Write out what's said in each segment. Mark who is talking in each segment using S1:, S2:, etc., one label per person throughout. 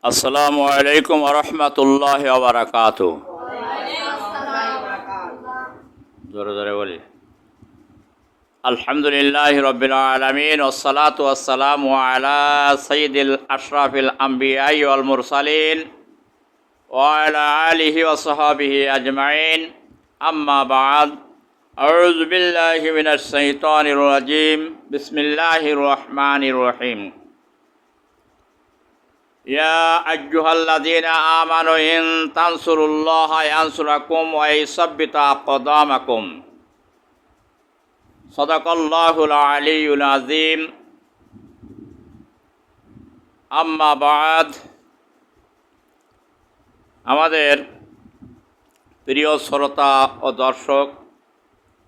S1: আসসালামু আলাইকুম রহমতুল্লাহ বারাকাতু। জোরে জোরে বলি আলহামদুলিল্লাহ রব্বিল আলামিন ওয়াসসালাতু ওয়াসসালামু আলা সাইয়্যিদিল আশরাফিল আমবিয়া ওয়াল মুরসালিন ওয়া আলা আলিহি ওয়া সাহবিহি আজমাইন, আম্মা বা'দ। আউযু বিল্লাহি মিনাশ শাইতানির রাজীম। বিসমিল্লাহির রহমানির রহিম। ইয়া আইয়ুহাল্লাযীনা আমানু ইন তানসুরুল্লাহা ইয়ানসুরকুম ওয়া ইউসাব্বিত আকদামাকুম। সাদাকাল্লাহুল আলিয়্যুল আযীম। আম্মা বা'দ। আমাদের প্রিয় শ্রোতা ও দর্শক,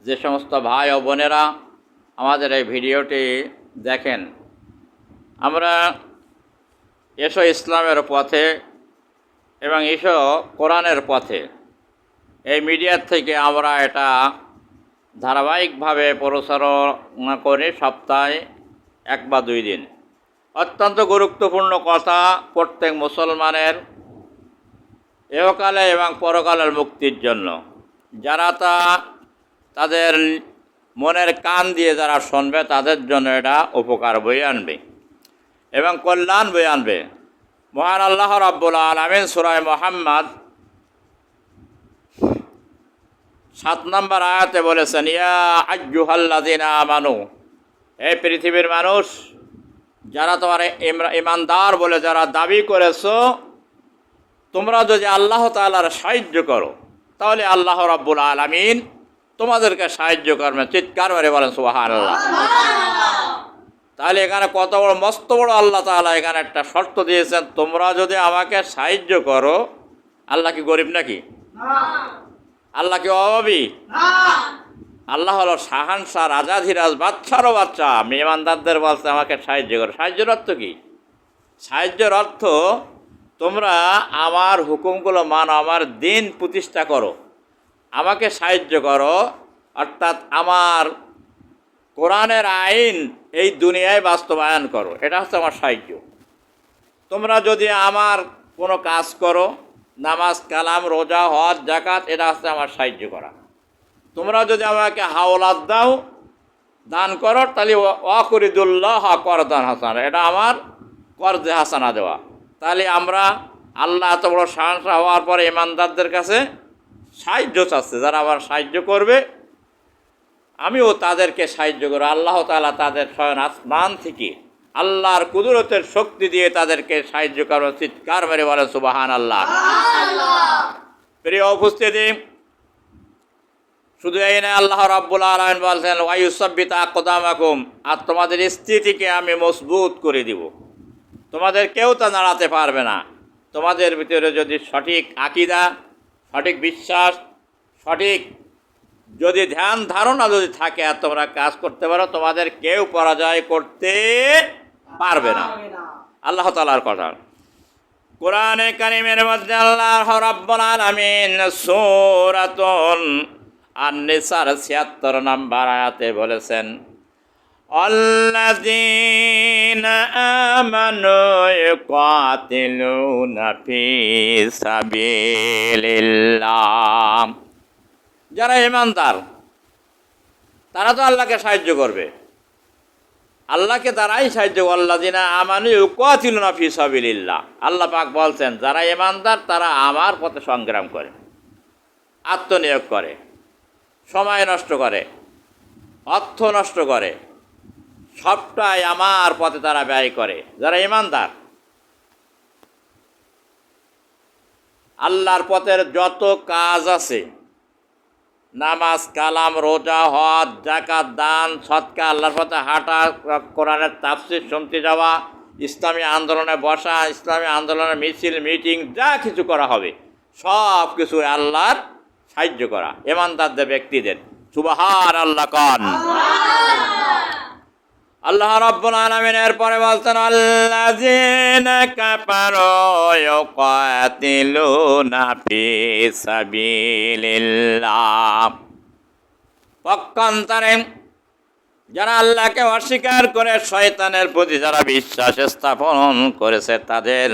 S1: যে সমস্ত ভাই ও বোনেরা আমাদের এই ভিডিওটি দেখেন, আমরা এসো ইসলামের পথে এবং এসো কোরআনের পথে, এই মিডিয়ার থেকে আমরা এটা ধারাবাহিকভাবে প্রচারণা করি সপ্তাহে 1 বা 2 দিন। অত্যন্ত গুরুত্বপূর্ণ কথা প্রত্যেক মুসলমানের ইহকালে এবং পরকালের মুক্তির জন্য। যারা তাদের মনের কান দিয়ে যারা শুনবে তাদের জন্য এটা উপকার বয়ে আনবে এবং কল্যাণ বয়ে আনবে। মহান আল্লাহ রাব্বুল আলামিন সূরা মুহাম্মদ 7 নম্বর আয়াতে বলেছেন, ইয়া আইয়ুহাল্লাযীনা আমানু, এই পৃথিবীর মানুষ যারা তোমার ইমানদার বলে যারা দাবি করেছো, তোমরা যদি আল্লাহ তাআলার সাহায্য করো তাহলে আল্লাহ রাব্বুল আলামিন তোমাদেরকে সাহায্য করবেন। চিৎকার করে বলেন সুবহানাল্লাহ। তাহলে এখানে কত বড় মস্ত বড় আল্লাহ তাআলা এখানে একটা শর্ত দিয়েছেন, তোমরা যদি আমাকে সাহায্য করো। আল্লাহ কি গরিব নাকি? আল্লাহ কি অভাবী? আল্লাহ হলো শাহানশাহ, রাজাধিরাজ, বাচ্চারও বাচ্চা। মেহমানদারদের বলছে আমাকে সাহায্য করো। সাহায্যের অর্থ কি? সাহায্যের অর্থ তোমরা আমার হুকুমগুলো মানো, আমার দিন প্রতিষ্ঠা করো, আমাকে সাহায্য করো। অর্থাৎ আমার কোরআনের আইন এই দুনিয়ায় বাস্তবায়ন করো, এটা হচ্ছে আমার সাহায্য। তোমরা যদি আমার কোনো কাজ করো, নামাজ, কালাম, রোজা, হজ, যাকাত, এটা হচ্ছে আমার সাহায্য করা। তোমরা যদি আমাকে হাওলাত দাও, দান করো, তাহলে ওয়াকুরিদুল্লাহ করদান হাসান, এটা আমার কর্জে হাসানা দেওয়া। তাহলে আমরা আল্লাহ এত বড় শাহানশাহ হওয়ার পরে ইমানদারদের কাছে সাহায্য চাচ্ছে, যারা আমার সাহায্য করবে আমিও তাদেরকে সাহায্য করব। আল্লাহ তাআলা তাদের স্বয়ং আসমান থেকে আল্লাহর কুদরতের শক্তি দিয়ে তাদেরকে সাহায্য করবে। চিৎকার মেরে বলেন সুবহানাল্লাহ। প্রিয় উপস্থিতি, শুধু এই নয়, আল্লাহ রাব্বুল আলামিন বলছেন ওয়া ইউসাব্বিত আকদামাকুম, আর তোমাদের স্থিতিকে আমি মজবুত করে দিব। তোমাদের কেউ তা নাড়াতে পারবে না। তোমাদের ভিতরে যদি সঠিক আকীদা, সঠিক বিশ্বাস, সঠিক যদি ধ্যান ধারণা যদি থাকে আর তোমরা কাজ করতে পারো, তোমাদের কেউ পরাজয় করতে পারবে না। আল্লাহ তাআলার কথা কোরআনে কারীমের মধ্যে আল্লাহ রাব্বুল আলামিন সূরাতুন আন-নিসার ৭৬ নম্বর আয়াতে বলেছেন, আল্লাযীনা আমানু ইউকাতিলুনা ফি সাবিলিল্লাহ। যারা ঈমানদার তারা তো আল্লাহকে সাহায্য করবে, আল্লাহকে তারাই সাহায্য করবে। আল্লাযীনা আমানু ইউকাতিলুনা ফি সাবিলিল্লাহ। আল্লাহ পাক বলছেন যারা ঈমানদার তারা আমার পথে সংগ্রাম করে, আত্মনিয়োগ করে, সময় নষ্ট করে, অর্থ নষ্ট করে, সবটাই আমার পথে তারা ব্যয় করে। যারা ঈমানদার, আল্লাহর পথের যত কাজ আছে, নামাজ, কালাম, রোজা, হজ, যাকাত, দান, সদকা, আল্লাহর পথে হাঁটা, কোরআনের তাফসীর শুনতে যাওয়া, ইসলামী আন্দোলনে বসা, ইসলামী আন্দোলনের মিছিল, মিটিং, যা কিছু করা হবে সব কিছু আল্লাহর সাহায্য করা ঈমানদারদের ব্যক্তিদের। সুবহানাল্লাহ কান। আল্লাহ রাব্বুল আলামিন এরপরে বলছেন, আল্লাযীনা কাফারু ইউকাতিলুনা ফি সাবিলিল্লাহ। পক্ষান্তরে যারা আল্লাহকে অস্বীকার করে শয়তানের প্রতি যারা বিশ্বাস স্থাপন করেছে, তাদের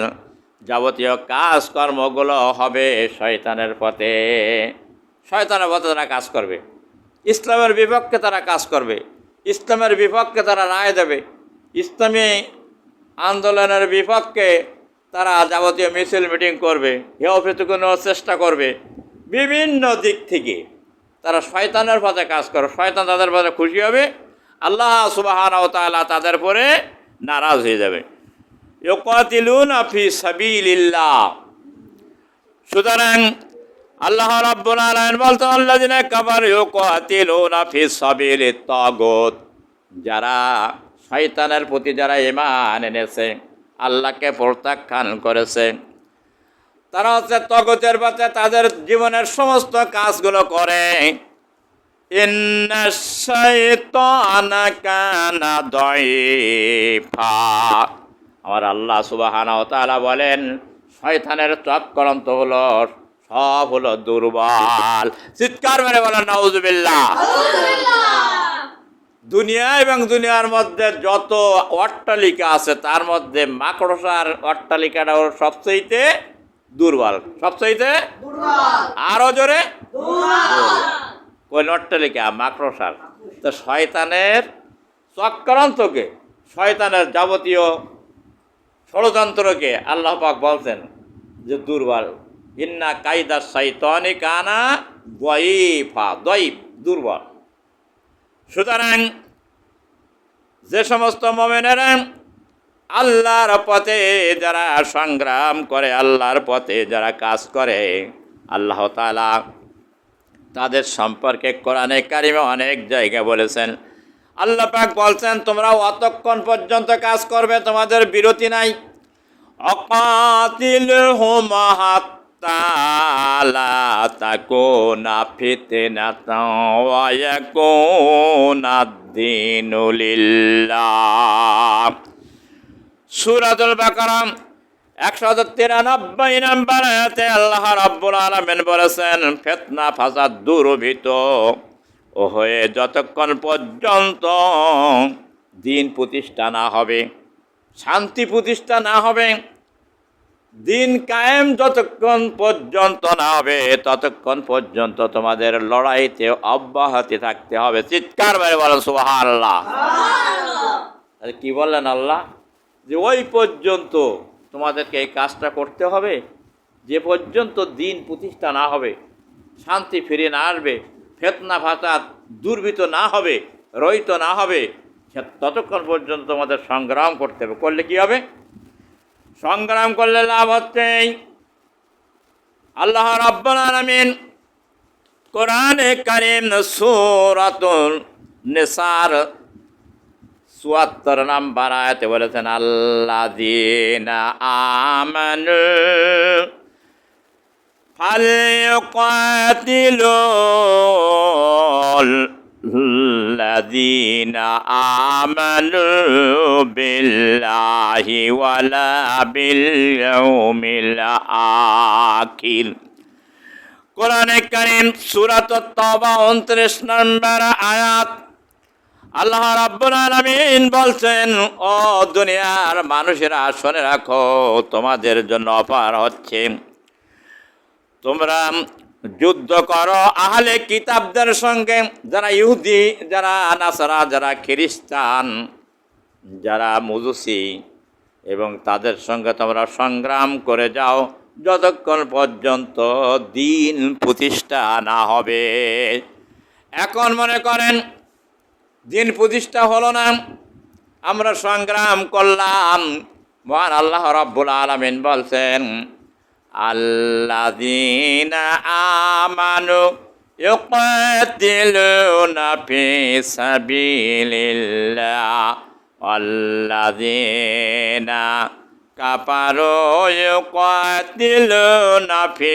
S1: যাবতীয় কাজকর্মগুলো হবে শয়তানের পথে। শয়তানের পথে তারা কাজ করবে, ইসলামের বিপক্ষে তারা কাজ করবে, ইসলামের বিপক্ষে তারা রায় দেবে, ইসলামী আন্দোলনের বিপক্ষে তারা যাবতীয় মিছিল মিটিং করবে, হেয় প্রতিপন্ন চেষ্টা করবে। বিভিন্ন দিক থেকে তারা শয়তানের পথে কাজ করবে। শয়তান তাদের পথে খুশি হবে, আল্লাহ সুবহানাহু ওয়া তাআলা তাদের পরে নারাজ হয়ে যাবে। ইউকাতিলুনা ফি সাবিলিল্লাহ। সুতরাং আল্লাহ রাব্বুল আলামিন বলতে আল্লাযিনা কাফারু ইউকাতিলুনা ফি সাবিলিত তাগুত, যারা শয়তানের প্রতি যারা ঈমান এনেছে, আল্লাহকে প্রত্যাখ্যান করেছে, তারা হচ্ছে তাগুতের পথে তাদের জীবনের সমস্ত কাজগুলো করে। ইন্নাশ শাইতানা কানা দাঈফা। আমার আল্লাহ সুবহানাহু ওয়া তাআলা বলেন, শয়তানের চক্রান্ত হলো সব হলো দুর্বল। চিৎকার মেরে বলেন নাউজুবিল্লাহ। দুনিয়া এবং দুনিয়ার মধ্যে যত অট্টালিকা আছে তার মধ্যে মাকড়সার অট্টালিকাটা হলো সবচেয়ে দুর্বল, সবচেয়ে আরো জোরে কোন অট্টালিকা? মাকড়সার। তো শয়তানের চক্রান্তকে, শয়তানের যাবতীয় ষড়যন্ত্রকে আল্লাহ পাক বলছেন যে দুর্বল। ইন্না কায়দা শাইতানি কানা দাঈফা, দাঈফ, দুর্বল। সুতরাং যে সমস্ত মুমিনেরা আল্লাহর পথে যারা সংগ্রাম করে, আল্লাহর পথে যারা কাজ করে, আল্লাহ তাআলা তাদের সম্পর্কে কোরআনে কারিমে অনেক জায়গায় বলেছেন। আল্লাহ পাক বলছেন, তোমরা অতক্ষণ পর্যন্ত কাজ করবে, তোমাদের বিরতি নাই। অকাতিলহুম হাত্তা লা তাকুনা ফিতনাতান ওয়া ইয়াকুনাদ-দীনু লিল্লাহ। সূরাতুল বাকারা 193 নম্বর আয়াতে আল্লাহ রাব্বুল আলামিন বলেছেন, ফিতনা ফাসাদ দুর্ভিত ও হয়ে যতক্ষণ পর্যন্ত দিন প্রতিষ্ঠা না হবে, শান্তি প্রতিষ্ঠা না হবে, দিন কায়েম যতক্ষণ পর্যন্ত না হবে, ততক্ষণ পর্যন্ত তোমাদের লড়াইতে অব্যাহতি থাকতে হবে। চিৎকার মেরে বলেন সুবহানাল্লাহ। কি বললেন আল্লাহ? যে ওই পর্যন্ত তোমাদেরকে এই কাজটা করতে হবে, যে পর্যন্ত দিন প্রতিষ্ঠা না হবে, শান্তি ফিরে না আসবে, ফিতনা ফাসাদ দুর্বৃত্ত না হবে, রহিত না হবে, ততক্ষণ পর্যন্ত তোমাদের সংগ্রাম করতে হবে। করলে কি হবে? সংগ্রাম করলে লাভ হচ্ছে। আল্লাহ রাব্বুল আলামিন কোরআনে কারীম সূরাতুন নিসার ৭৪ নম্বর আয়াতে বলেছেন, আল্লাযীনা আমানু ফালইউকাতিলুল্লাযীনা আমানু বিল্লাহি ওয়ালা বিল ইয়াউমিল আখির। কোরআনে কারীম সূরাতুত তাওবা ২৯ নম্বর আয়াত। আল্লাহ রাব্বুল আলামিন বলছেন, ও দুনিয়ার মানুষেরা শুনে রাখো, তোমাদের জন্য অফার হচ্ছে, তোমরা যুদ্ধ করো আহলে কিতাবদের সঙ্গে, যারা ইহুদি, যারা নাসারা, যারা খ্রিস্টান, যারা মজুসি, এবং তাদের সঙ্গে তোমরা সংগ্রাম করে যাও যতক্ষণ পর্যন্ত দিন প্রতিষ্ঠা না হবে। এখন মনে করেন দিন প্রতিষ্ঠা হলো না, আমরা সংগ্রাম করলাম, মহান আল্লাহ রাব্বুল আলামিন বলছেন, আল্লাযীনা আমানু ইউকাতিলুনা ফি সাবিলিল্লাহ ওয়াল্লাযীনা কাফারু ইউকাতিলুনা ফি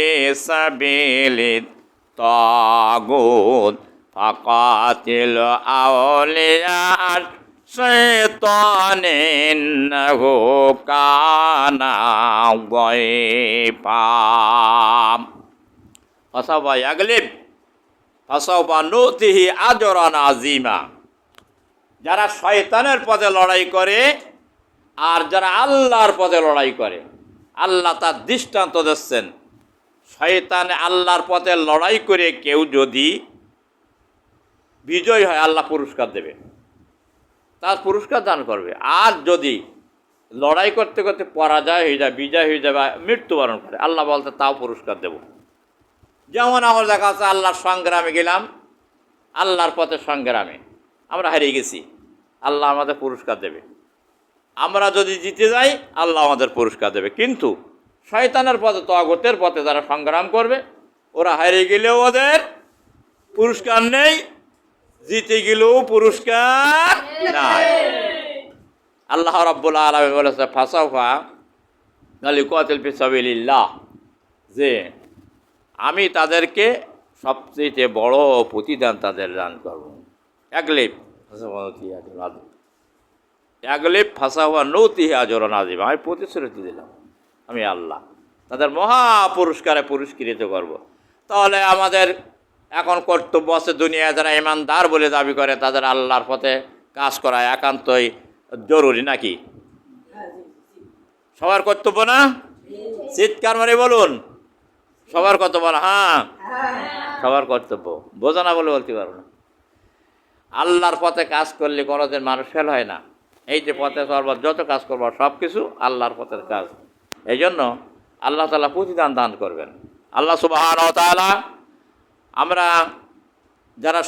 S1: সাবিলিত তাগুত ফাকাতিলু আউলিয়া শাইতানি ইন্নাহু কানা দাঈফা। ফাসাওফা ইয়াগলিব ফাসাওফা নুতিহি আজরান আযীমা। যারা শয়তানের পথে লড়াই করে আর যারা আল্লাহর পথে লড়াই করে, আল্লাহ তার দৃষ্টান্ত দিচ্ছেন, শয়তান আল্লাহর পথে লড়াই করে কেউ যদি বিজয় হয় আল্লাহ পুরস্কার দেবে, তার পুরস্কার দান করবে। আর যদি লড়াই করতে করতে পরাজয় হয়ে যায়, বিজয় হয়ে যায় বা মৃত্যুবরণ করে, আল্লাহ বলতে তাও পুরস্কার দেব। যেমন আমার দেখা আছে আল্লাহর সংগ্রামে গেলাম, আল্লাহর পথে সংগ্রামে আমরা হারিয়ে গেছি, আল্লাহ আমাদের পুরস্কার দেবে। আমরা যদি জিতে যাই আল্লাহ আমাদের পুরস্কার দেবে। কিন্তু শয়তানের পথে, তাগুতের পথে যারা সংগ্রাম করবে, ওরা হারিয়ে গেলেও ওদের পুরস্কার নেই, জিতে গেলেও পুরস্কার নাই। আল্লাহ রাব্বুল আলামিন বলেছে ফাসাফা লিকাতিল ফি সাবিলিল্লাহ, যে আমি তাদেরকে সবচেয়ে বড় প্রতিদান তাদের দান করব। একলিপ ফাসাওয়া নৌতি আজর নাজিব, আমি প্রতিশ্রুতি দিলাম, আমি আল্লাহ তাদের মহা পুরস্কারে পুরস্কৃত করব। তাহলে আমাদের এখন কর্তব্য আছে, দুনিয়ায় যারা ইমানদার বলে দাবি করে তাদের আল্লাহর পথে কাজ করা একান্তই জরুরি নাকি? সবার কর্তব্য না? চিৎকার মারে বলুন, সবার কর্তব্য না? হ্যাঁ, সবার কর্তব্য। বোঝা না বলে বলতে পারো না। আল্লাহর পথে কাজ করলে কোনোদিন মানুষ ফেল হয় না। এই যে পথে চলবার যত কাজ করবার সব কিছু আল্লাহর পথের কাজ। এই জন্য আল্লাহ তাআলা প্রতিদান দান করবেন। আল্লাহ সুবহানাহু ওয়া তাআলা আমরা যারা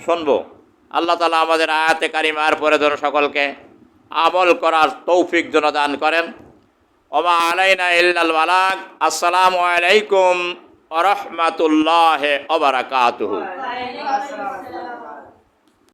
S1: শুনবো, আল্লাহ তাআলা আমাদের আয়াতে কারিমার পরে যেন সকলকে আমল করার তৌফিক যেন দান করেন। ওমা আলাইনা ইল্লাল বালাগ। আসসালামু আলাইকুম ওয়া রাহমাতুল্লাহি ওয়া বারাকাতুহু।